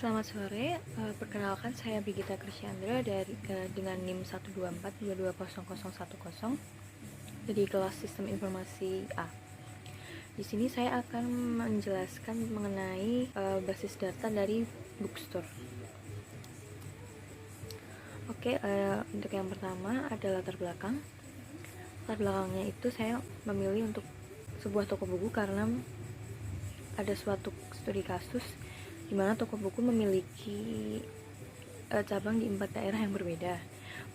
Selamat sore, perkenalkan saya Brigita Krishandra dengan NIM 124220010 dari kelas Sistem Informasi A. Di sini saya akan menjelaskan mengenai basis data dari Bookstore. Oke, untuk yang pertama ada latar belakang. Latar belakangnya itu saya memilih untuk sebuah toko buku karena ada suatu studi kasus di mana toko buku memiliki cabang di 4 daerah yang berbeda.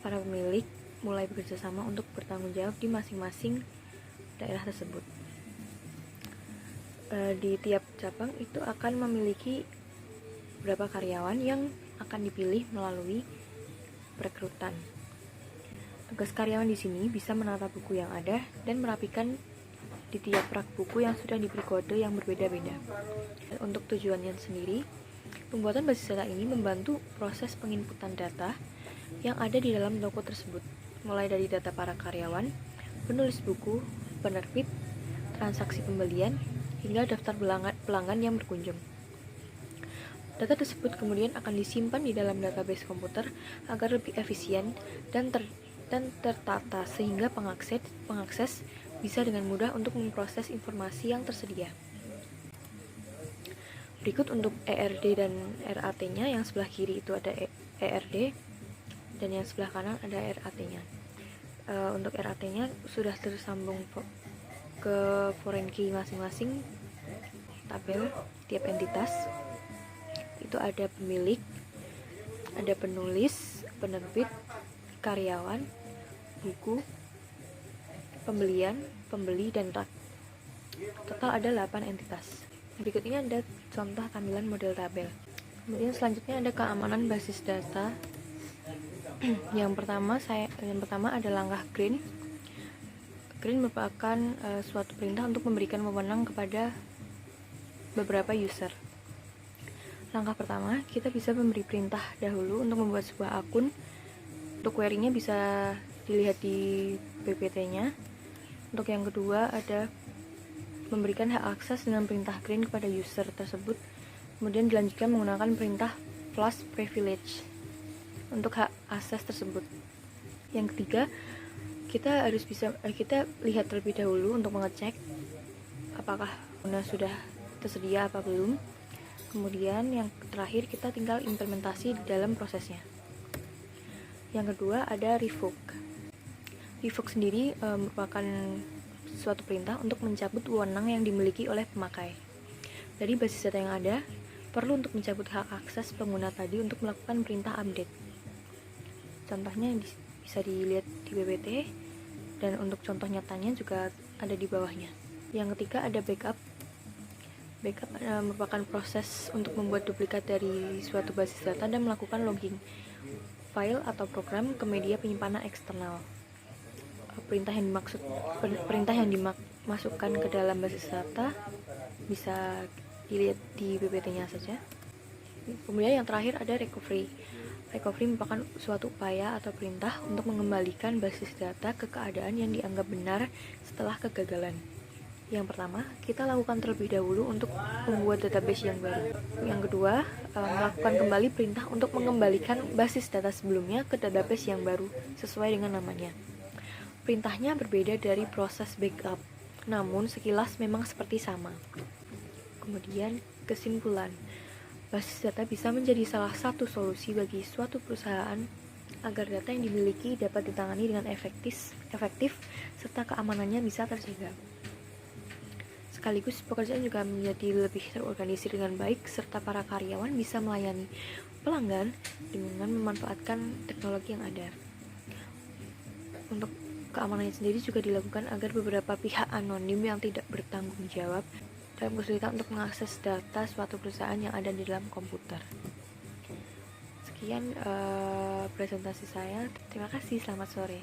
Para pemilik mulai bekerja sama untuk bertanggung jawab di masing-masing daerah tersebut. Di tiap cabang itu akan memiliki beberapa karyawan yang akan dipilih melalui perekrutan. Tugas karyawan di sini bisa menata buku yang ada dan merapikan di tiap rak buku yang sudah diberi kode yang berbeda-beda. Untuk tujuannya sendiri, pembuatan basis data ini membantu proses penginputan data yang ada di dalam toko tersebut, mulai dari data para karyawan, penulis buku, penerbit, transaksi pembelian, hingga daftar pelanggan yang berkunjung. Data tersebut kemudian akan disimpan di dalam database komputer agar lebih efisien dan tertata sehingga pengakses bisa dengan mudah untuk memproses informasi yang tersedia. Berikut untuk ERD dan RAT-nya, yang sebelah kiri itu ada ERD dan yang sebelah kanan ada RAT-nya. Untuk RAT-nya sudah tersambung ke foreign key masing-masing tabel tiap entitas. Itu ada pemilik, ada penulis, penerbit, karyawan, buku, pembelian, pembeli, dan rak. Total ada 8 entitas. Berikut ini ada contoh tampilan model tabel. Kemudian selanjutnya ada keamanan basis data. yang pertama ada langkah green. Green merupakan suatu perintah untuk memberikan wewenang kepada beberapa user. Langkah pertama, kita bisa memberi perintah dahulu untuk membuat sebuah akun. Untuk query-nya bisa dilihat di PPT-nya. Untuk yang kedua ada memberikan hak akses dengan perintah green kepada user tersebut, kemudian dilanjutkan menggunakan perintah plus privilege untuk hak akses tersebut. Yang ketiga, kita lihat terlebih dahulu untuk mengecek apakah sudah tersedia apa belum. Kemudian yang terakhir, kita tinggal implementasi di dalam prosesnya. Yang kedua ada revoke. Revoke sendiri merupakan suatu perintah untuk mencabut wewenang yang dimiliki oleh pemakai. Dari basis data yang ada, perlu untuk mencabut hak akses pengguna tadi untuk melakukan perintah update. Contohnya bisa dilihat di PPT, dan untuk contoh nyatanya juga ada di bawahnya. Yang ketiga ada backup. Backup merupakan proses untuk membuat duplikat dari suatu basis data dan melakukan logging file atau program ke media penyimpanan eksternal. Perintah yang dimasukkan ke dalam basis data bisa dilihat di PPT-nya saja. Kemudian yang terakhir ada recovery. Recovery merupakan suatu upaya atau perintah untuk mengembalikan basis data ke keadaan yang dianggap benar setelah kegagalan. Yang pertama, kita lakukan terlebih dahulu untuk membuat database yang baru. Yang kedua, melakukan kembali perintah untuk mengembalikan basis data sebelumnya ke database yang baru sesuai dengan namanya. Perintahnya berbeda dari proses backup, namun sekilas memang seperti sama. Kemudian kesimpulan, basis data bisa menjadi salah satu solusi bagi suatu perusahaan agar data yang dimiliki dapat ditangani dengan efektif serta keamanannya bisa terjaga. Sekaligus pekerjaan juga menjadi lebih terorganisir dengan baik serta para karyawan bisa melayani pelanggan dengan memanfaatkan teknologi yang ada. Untuk keamanannya sendiri juga dilakukan agar beberapa pihak anonim yang tidak bertanggung jawab dalam kesulitan untuk mengakses data suatu perusahaan yang ada di dalam komputer. Sekian presentasi saya. Terima kasih, selamat sore.